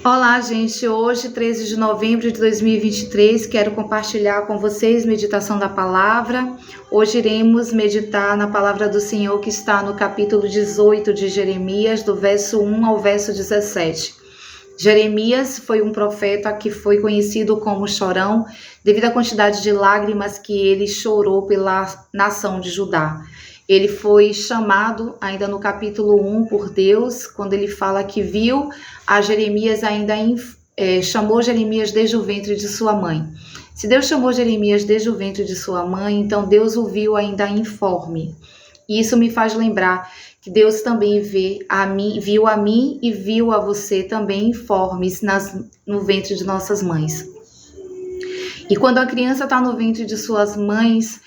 Olá, gente. Hoje, 13 de novembro de 2023, quero compartilhar com vocês meditação da palavra. Hoje iremos meditar na palavra do Senhor que está no capítulo 18 de Jeremias, do verso 1 ao verso 17. Jeremias foi um profeta que foi conhecido como chorão devido à quantidade de lágrimas que ele chorou pela nação de Judá. Ele foi chamado ainda no capítulo 1 por Deus, quando ele fala que viu a Jeremias chamou Jeremias desde o ventre de sua mãe. Se Deus chamou Jeremias desde o ventre de sua mãe, então Deus o viu ainda informe. E isso me faz lembrar que Deus também viu a mim e viu a você também informes no ventre de nossas mães. E quando a criança está no ventre de suas mães,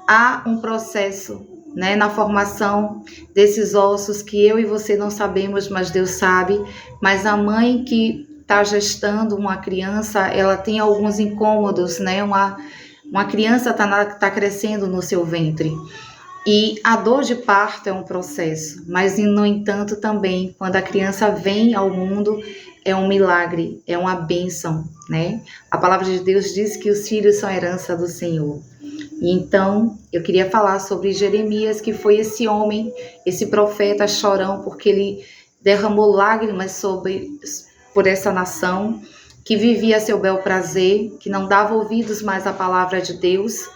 há um processo, na formação desses ossos que eu e você não sabemos, mas Deus sabe. Mas a mãe que está gestando uma criança, ela tem alguns incômodos, Uma criança tá crescendo no seu ventre. E a dor de parto é um processo, mas no entanto também, quando a criança vem ao mundo, é um milagre, é uma bênção, A palavra de Deus diz que os filhos são a herança do Senhor. E então, eu queria falar sobre Jeremias, que foi esse homem, esse profeta chorão, porque ele derramou lágrimas por essa nação, que vivia a seu bel prazer, que não dava ouvidos mais à palavra de Deus.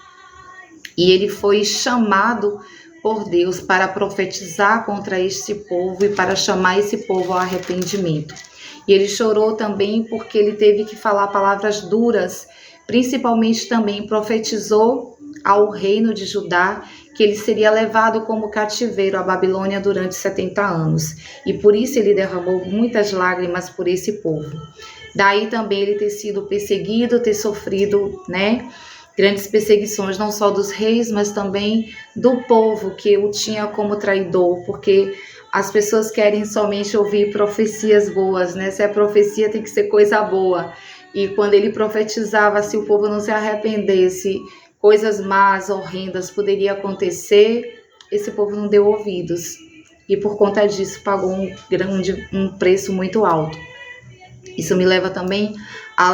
E ele foi chamado por Deus para profetizar contra este povo e para chamar esse povo ao arrependimento. E ele chorou também porque ele teve que falar palavras duras, principalmente também profetizou ao reino de Judá que ele seria levado como cativeiro à Babilônia durante 70 anos. E por isso ele derramou muitas lágrimas por esse povo. Daí também ele ter sido perseguido, ter sofrido, grandes perseguições, não só dos reis, mas também do povo que o tinha como traidor, porque as pessoas querem somente ouvir profecias boas, Se é profecia, tem que ser coisa boa. E quando ele profetizava, se o povo não se arrependesse, coisas más, horrendas poderia acontecer, esse povo não deu ouvidos. E por conta disso pagou um preço muito alto. Isso me leva também a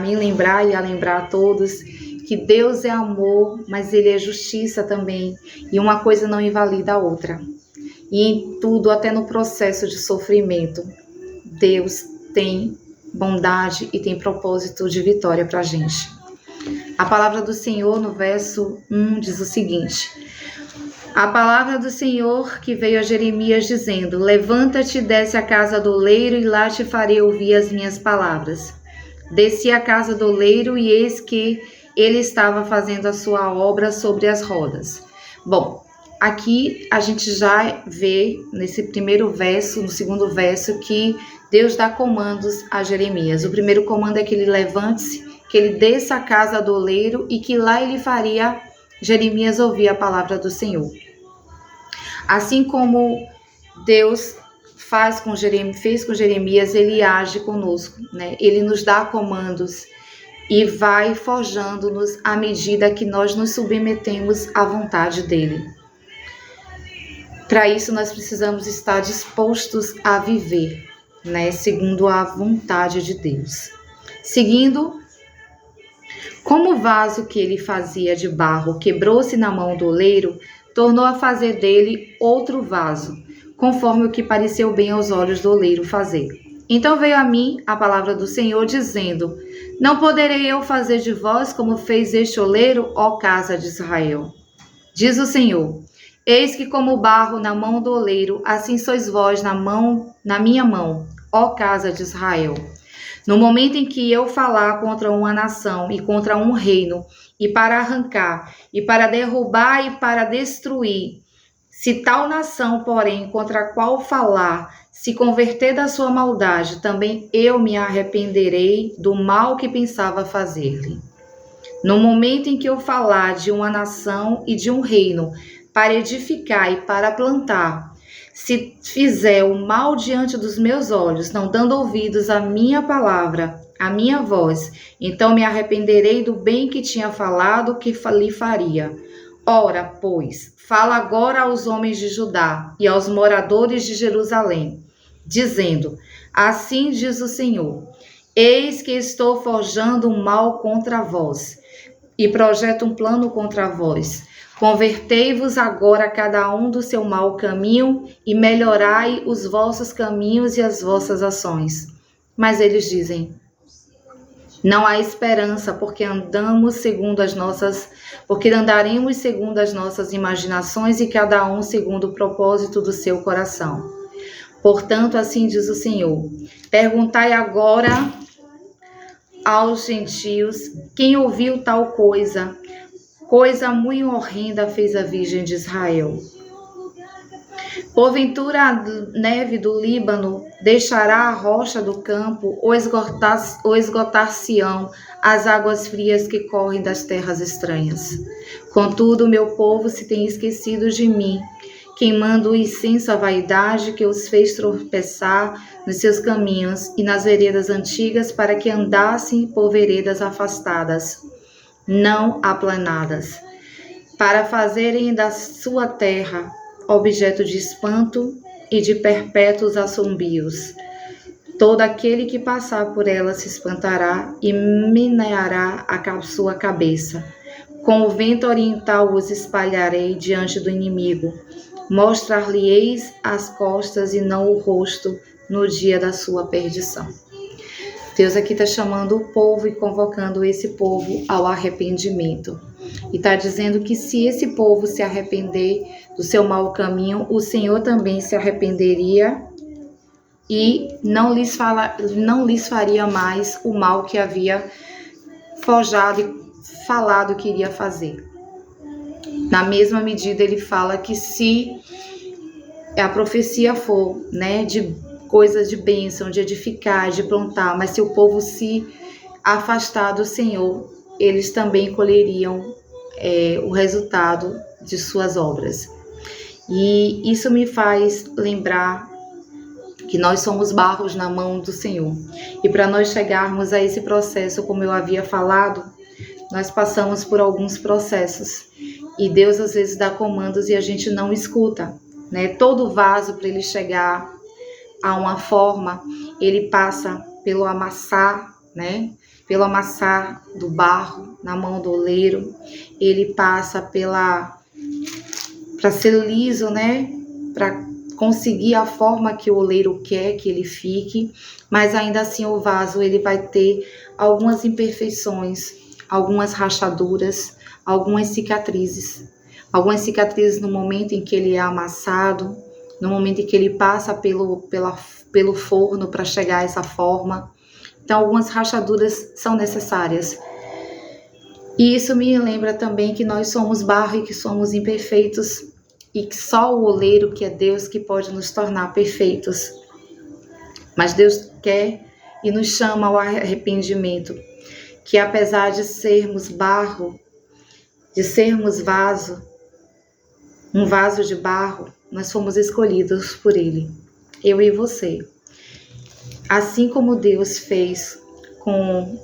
me lembrar e a lembrar a todos que Deus é amor, mas Ele é justiça também. E uma coisa não invalida a outra. E em tudo, até no processo de sofrimento, Deus tem bondade e tem propósito de vitória para a gente. A palavra do Senhor no verso 1 diz o seguinte: a palavra do Senhor que veio a Jeremias dizendo: levanta-te, desce à casa do oleiro e lá te farei ouvir as minhas palavras. Desci à casa do oleiro e eis que ele estava fazendo a sua obra sobre as rodas. Bom, aqui a gente já vê nesse primeiro verso, no segundo verso, que Deus dá comandos a Jeremias. O primeiro comando é que ele levante-se, que ele desça à casa do oleiro e que lá ele faria Jeremias ouvir a palavra do Senhor. Assim como Deus fez com Jeremias, ele age conosco, Ele nos dá comandos e vai forjando-nos à medida que nós nos submetemos à vontade dele. Para isso, nós precisamos estar dispostos a viver, segundo a vontade de Deus. Seguindo, como o vaso que ele fazia de barro quebrou-se na mão do oleiro, tornou a fazer dele outro vaso, conforme o que pareceu bem aos olhos do oleiro fazer. Então veio a mim a palavra do Senhor, dizendo: não poderei eu fazer de vós como fez este oleiro, ó casa de Israel? Diz o Senhor: eis que como o barro na mão do oleiro, assim sois vós na minha mão, ó casa de Israel. No momento em que eu falar contra uma nação e contra um reino, e para arrancar, e para derrubar e para destruir, se tal nação, porém, contra a qual falar, se converter da sua maldade, também eu me arrependerei do mal que pensava fazer-lhe. No momento em que eu falar de uma nação e de um reino, para edificar e para plantar, se fizer o mal diante dos meus olhos, não dando ouvidos à minha palavra, à minha voz, então me arrependerei do bem que tinha falado, que lhe faria. Ora, pois, fala agora aos homens de Judá e aos moradores de Jerusalém. dizendo: assim diz o Senhor, eis que estou forjando um mal contra vós, e projeto um plano contra vós. Convertei-vos agora cada um do seu mau caminho, e melhorai os vossos caminhos e as vossas ações. Mas eles dizem: não há esperança, porque andaremos segundo as nossas imaginações, e cada um segundo o propósito do seu coração. Portanto, assim diz o Senhor: perguntai agora aos gentios: quem ouviu tal coisa? Coisa muito horrenda fez a Virgem de Israel. Porventura a neve do Líbano deixará a rocha do campo, ou esgotar-se-ão as águas frias que correm das terras estranhas. Contudo, meu povo se tem esquecido de mim, queimando o incenso à vaidade que os fez tropeçar nos seus caminhos e nas veredas antigas, para que andassem por veredas afastadas, não aplanadas, para fazerem da sua terra objeto de espanto e de perpétuos assombios. Todo aquele que passar por ela se espantará e meneará a sua cabeça. Com o vento oriental os espalharei diante do inimigo. Mostrar-lhe-eis as costas e não o rosto no dia da sua perdição. Deus aqui está chamando o povo e convocando esse povo ao arrependimento. E está dizendo que se esse povo se arrepender do seu mau caminho, o Senhor também se arrependeria e não lhes faria mais o mal que havia forjado e falado que iria fazer. Na mesma medida, ele fala que se a profecia for, de coisas de bênção, de edificar, de plantar, mas se o povo se afastar do Senhor, eles também colheriam o resultado de suas obras. E isso me faz lembrar que nós somos barros na mão do Senhor. E para nós chegarmos a esse processo, como eu havia falado, nós passamos por alguns processos. E Deus às vezes dá comandos e a gente não escuta, Todo vaso, para ele chegar a uma forma, ele passa pelo amassar, Pelo amassar do barro na mão do oleiro, ele passa para ser liso, Para conseguir a forma que o oleiro quer que ele fique, mas ainda assim o vaso ele vai ter algumas imperfeições, algumas rachaduras, algumas cicatrizes no momento em que ele é amassado, no momento em que ele passa pelo forno para chegar a essa forma. Então, algumas rachaduras são necessárias. E isso me lembra também que nós somos barro e que somos imperfeitos, e que só o oleiro, que é Deus, que pode nos tornar perfeitos. Mas Deus quer e nos chama ao arrependimento, que apesar de sermos barro, de sermos vaso, um vaso de barro, nós fomos escolhidos por Ele, eu e você. Assim como Deus fez com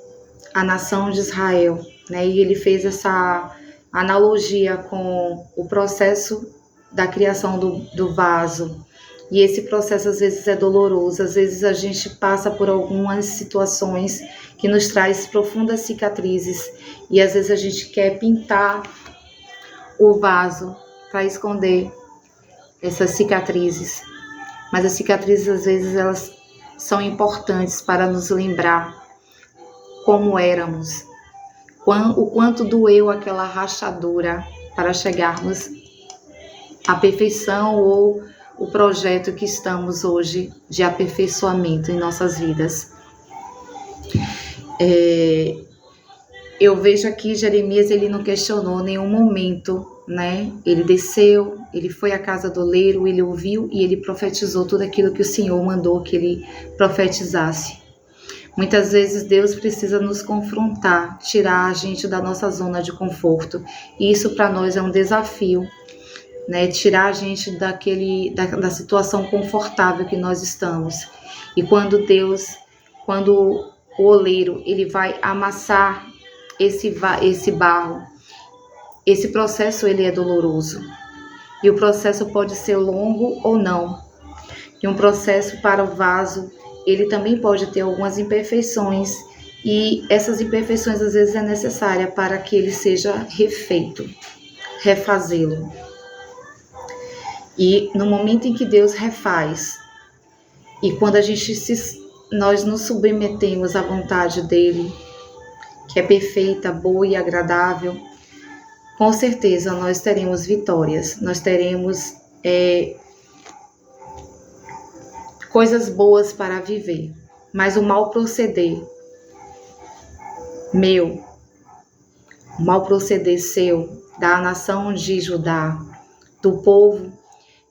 a nação de Israel, E Ele fez essa analogia com o processo da criação do vaso. E esse processo às vezes é doloroso, às vezes a gente passa por algumas situações que nos traz profundas cicatrizes, e às vezes a gente quer pintar o vaso para esconder essas cicatrizes. Mas as cicatrizes às vezes elas são importantes para nos lembrar como éramos, o quanto doeu aquela rachadura para chegarmos à perfeição ou o projeto que estamos hoje de aperfeiçoamento em nossas vidas. Eu vejo aqui Jeremias, ele não questionou nenhum momento, Ele desceu, ele foi à casa do oleiro, ele ouviu e ele profetizou tudo aquilo que o Senhor mandou que ele profetizasse. Muitas vezes Deus precisa nos confrontar, tirar a gente da nossa zona de conforto. E isso para nós é um desafio, Tirar a gente da situação confortável que nós estamos. E quando o oleiro ele vai amassar esse barro, esse processo ele é doloroso. E o processo pode ser longo ou não. E um processo para o vaso, ele também pode ter algumas imperfeições, e essas imperfeições às vezes é necessária para que ele seja refeito, refazê-lo. E no momento em que Deus refaz, e quando nós nos submetemos à vontade dele, que é perfeita, boa e agradável, com certeza nós teremos vitórias, nós teremos coisas boas para viver. Mas o mau proceder meu, o mau proceder seu, da nação de Judá, do povo,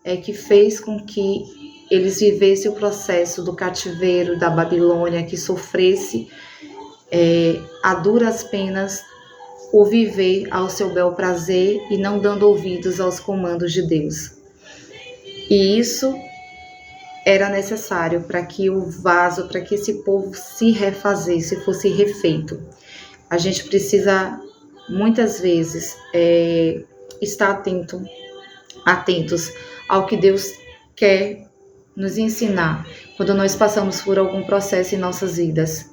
é que fez com que eles vivessem o processo do cativeiro da Babilônia, que sofresse a duras penas o viver ao seu bel prazer e não dando ouvidos aos comandos de Deus. E isso era necessário para que o vaso, para que esse povo se refazesse, fosse refeito. A gente precisa, muitas vezes, estar atentos ao que Deus quer nos ensinar quando nós passamos por algum processo em nossas vidas.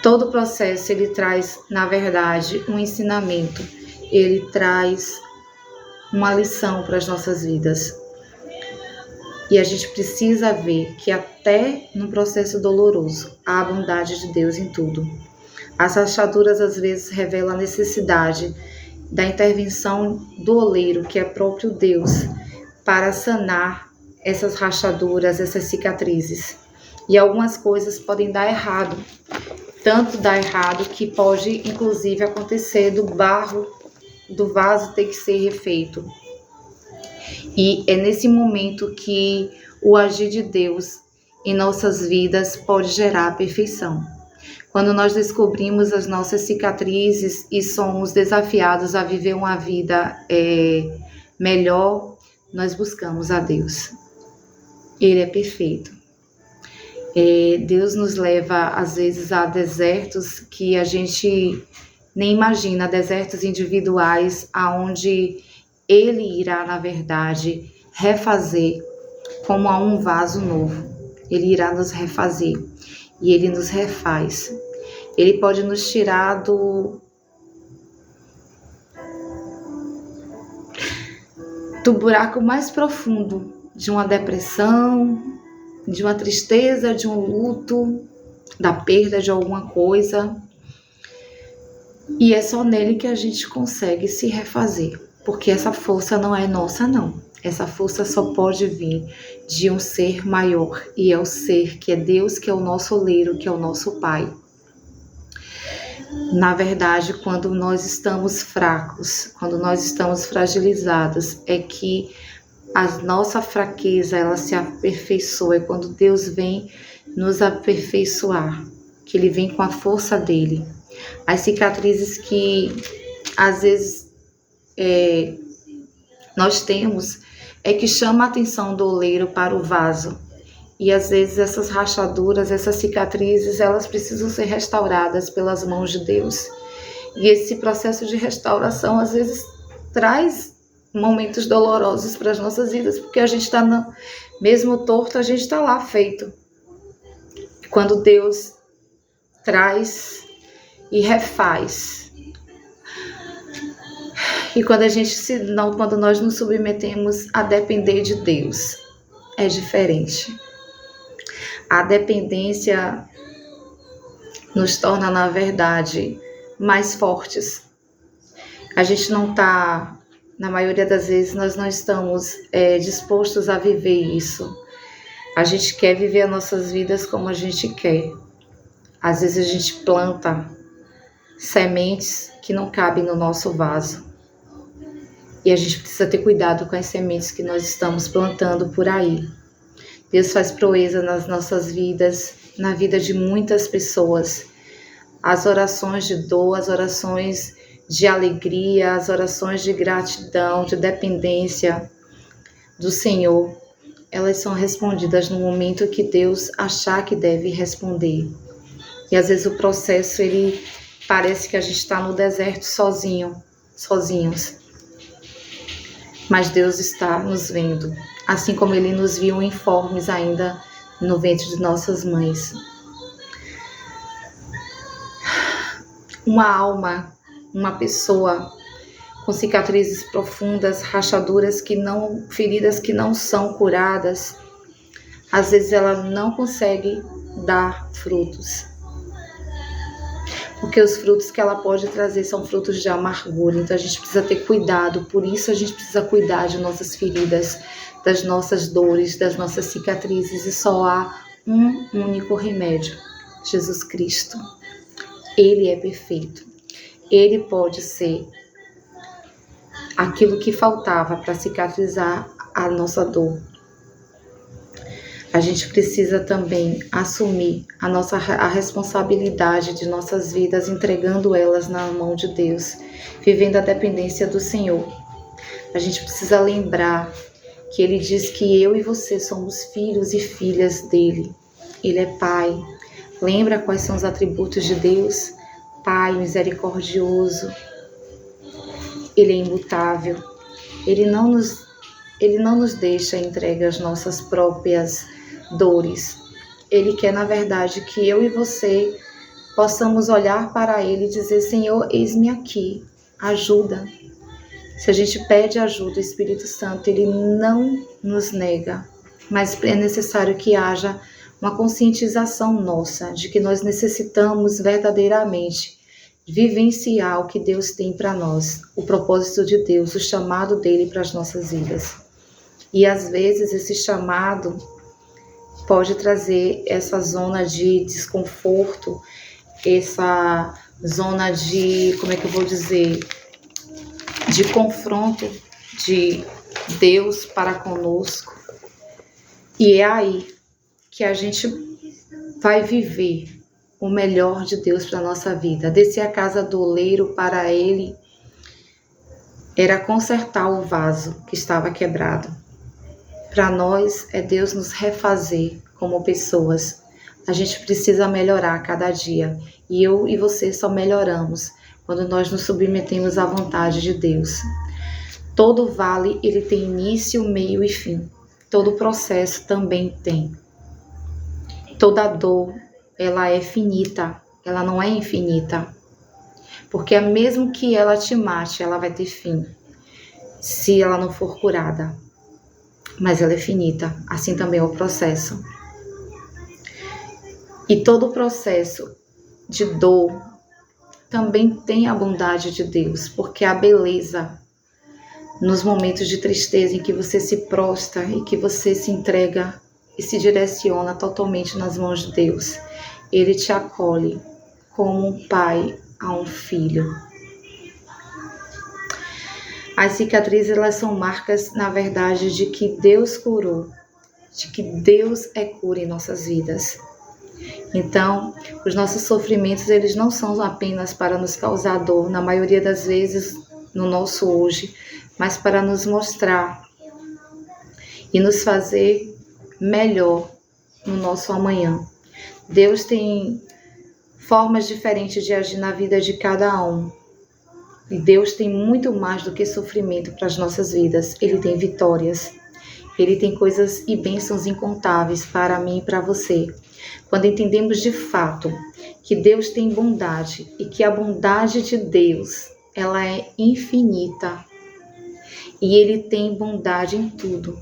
Todo processo, ele traz, na verdade, um ensinamento, ele traz uma lição para as nossas vidas. E a gente precisa ver que até no processo doloroso, há a bondade de Deus em tudo. As rachaduras às vezes revelam a necessidade da intervenção do oleiro, que é próprio Deus, para sanar essas rachaduras, essas cicatrizes. E algumas coisas podem dar errado, tanto dar errado que pode inclusive acontecer do barro, do vaso ter que ser refeito. E é nesse momento que o agir de Deus em nossas vidas pode gerar a perfeição. Quando nós descobrimos as nossas cicatrizes e somos desafiados a viver uma vida melhor, nós buscamos a Deus. Ele é perfeito. Deus nos leva, às vezes, a desertos que a gente nem imagina, desertos individuais, aonde Ele irá, na verdade, refazer como a um vaso novo. Ele irá nos refazer e Ele nos refaz. Ele pode nos tirar do buraco mais profundo de uma depressão, de uma tristeza, de um luto, da perda de alguma coisa. E é só nele que a gente consegue se refazer, porque essa força não é nossa, não. Essa força só pode vir de um ser maior, e é o ser que é Deus, que é o nosso oleiro, que é o nosso Pai. Na verdade, quando nós estamos fracos, quando nós estamos fragilizados, é que a nossa fraqueza, ela se aperfeiçoa. É quando Deus vem nos aperfeiçoar, que Ele vem com a força dEle. As cicatrizes que, às vezes, nós temos, é que chama a atenção do oleiro para o vaso. E, às vezes, essas rachaduras, essas cicatrizes, elas precisam ser restauradas pelas mãos de Deus. E esse processo de restauração, às vezes, traz momentos dolorosos para as nossas vidas, porque a gente está, mesmo torto, a gente está lá feito. Quando Deus traz e refaz, e quando nós nos submetemos a depender de Deus, é diferente. A dependência nos torna, na verdade, mais fortes. A gente não está, na maioria das vezes, nós não estamos dispostos a viver isso. A gente quer viver as nossas vidas como a gente quer. Às vezes a gente planta sementes que não cabem no nosso vaso. E a gente precisa ter cuidado com as sementes que nós estamos plantando por aí. Deus faz proeza nas nossas vidas, na vida de muitas pessoas. As orações de dor, as orações de alegria, as orações de gratidão, de dependência do Senhor, elas são respondidas no momento que Deus achar que deve responder. E às vezes o processo, ele parece que a gente está no deserto sozinhos. Mas Deus está nos vendo. assim como Ele nos viu informes ainda no ventre de nossas mães. Uma alma, uma pessoa com cicatrizes profundas, rachaduras feridas que não são curadas, às vezes ela não consegue dar frutos. Porque os frutos que ela pode trazer são frutos de amargura. Então a gente precisa ter cuidado. Por isso a gente precisa cuidar de nossas feridas, das nossas dores, das nossas cicatrizes. E só há um único remédio: Jesus Cristo. Ele é perfeito. Ele pode ser aquilo que faltava para cicatrizar a nossa dor. A gente precisa também assumir a responsabilidade de nossas vidas, entregando elas na mão de Deus, vivendo a dependência do Senhor. A gente precisa lembrar que Ele diz que eu e você somos filhos e filhas dEle. Ele é Pai. Lembra quais são os atributos de Deus? Pai misericordioso. Ele é imutável. Ele não nos deixa entregue às nossas próprias dores. Ele quer, na verdade, que eu e você possamos olhar para Ele e dizer: Senhor, eis-me aqui, ajuda. Se a gente pede ajuda, o Espírito Santo, Ele não nos nega, mas é necessário que haja uma conscientização nossa de que nós necessitamos verdadeiramente vivenciar o que Deus tem para nós, o propósito de Deus, o chamado dele para as nossas vidas. E às vezes esse chamado pode trazer essa zona de desconforto, essa zona de, de confronto de Deus para conosco. E é aí que a gente vai viver o melhor de Deus para a nossa vida. Descer a casa do oleiro para ele era consertar o vaso que estava quebrado. Para nós é Deus nos refazer como pessoas. A gente precisa melhorar a cada dia. E eu e você só melhoramos quando nós nos submetemos à vontade de Deus. Todo vale, ele tem início, meio e fim. Todo processo também tem. Toda dor, ela é finita, ela não é infinita. Porque mesmo que ela te mate, ela vai ter fim, se ela não for curada. Mas ela é finita, assim também é o processo. E todo processo de dor também tem a bondade de Deus, porque a beleza nos momentos de tristeza em que você se prostra e que você se entrega e se direciona totalmente nas mãos de Deus. Ele te acolhe como um pai a um filho. As cicatrizes, elas são marcas, na verdade, de que Deus curou, de que Deus é cura em nossas vidas. Então, os nossos sofrimentos, eles não são apenas para nos causar dor, na maioria das vezes, no nosso hoje, mas para nos mostrar e nos fazer melhor no nosso amanhã. Deus tem formas diferentes de agir na vida de cada um. E Deus tem muito mais do que sofrimento para as nossas vidas. Ele tem vitórias. Ele tem coisas e bênçãos incontáveis para mim e para você. Quando entendemos de fato que Deus tem bondade e que a bondade de Deus, ela é infinita. E Ele tem bondade em tudo.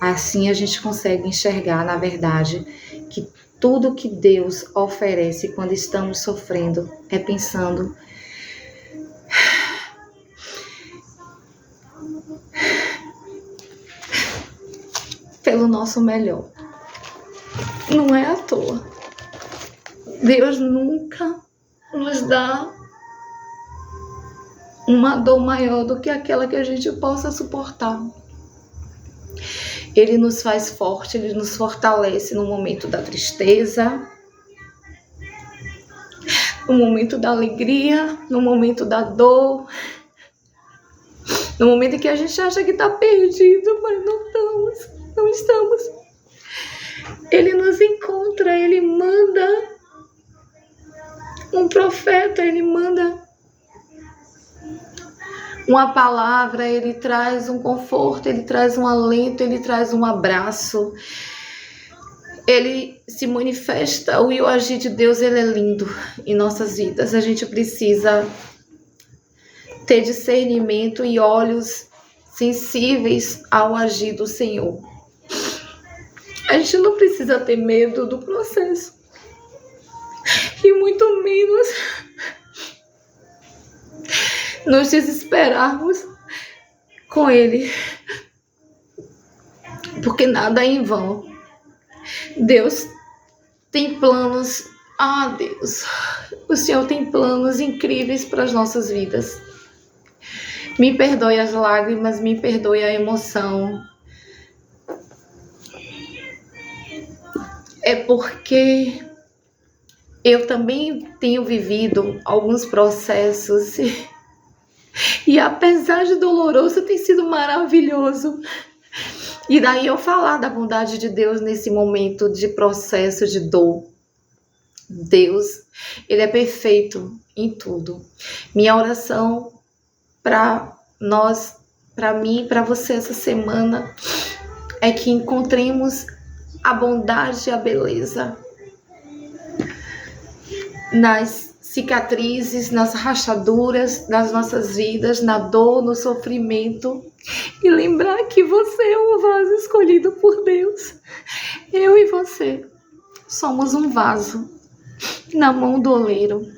Assim a gente consegue enxergar, na verdade, que tudo que Deus oferece quando estamos sofrendo é pensando pelo nosso melhor. Não é à toa. Deus nunca nos dá uma dor maior do que aquela que a gente possa suportar. Ele nos faz forte, Ele nos fortalece no momento da tristeza, no momento da alegria, no momento da dor, no momento em que a gente acha que está perdido, mas não estamos. Ele nos encontra, Ele manda um profeta, Ele manda Uma palavra, ele traz um conforto, ele traz um alento, ele traz um abraço. Ele se manifesta, o agir de Deus, ele é lindo em nossas vidas. A gente precisa ter discernimento e olhos sensíveis ao agir do Senhor. A gente não precisa ter medo do processo. E muito menos nos desesperarmos com Ele. Porque nada é em vão. Deus tem planos. Deus, o Senhor tem planos incríveis para as nossas vidas. Me perdoe as lágrimas, me perdoe a emoção. É porque eu também tenho vivido alguns processos e apesar de doloroso, tem sido maravilhoso. E daí eu falar da bondade de Deus nesse momento de processo de dor. Deus, Ele é perfeito em tudo. Minha oração para nós, para mim e para você essa semana é que encontremos a bondade e a beleza nas cicatrizes, nas rachaduras das nossas vidas, na dor, no sofrimento, e lembrar que você é um vaso escolhido por Deus. Eu e você somos um vaso na mão do oleiro,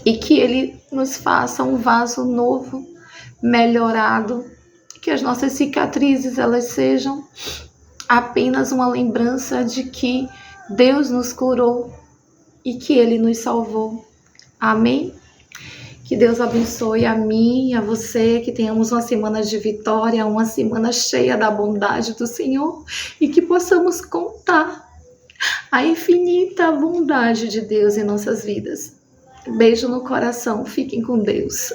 e que Ele nos faça um vaso novo, melhorado, que as nossas cicatrizes elas sejam apenas uma lembrança de que Deus nos curou e que Ele nos salvou. Amém? Que Deus abençoe a mim e a você, que tenhamos uma semana de vitória, uma semana cheia da bondade do Senhor e que possamos contar a infinita bondade de Deus em nossas vidas. Beijo no coração, fiquem com Deus.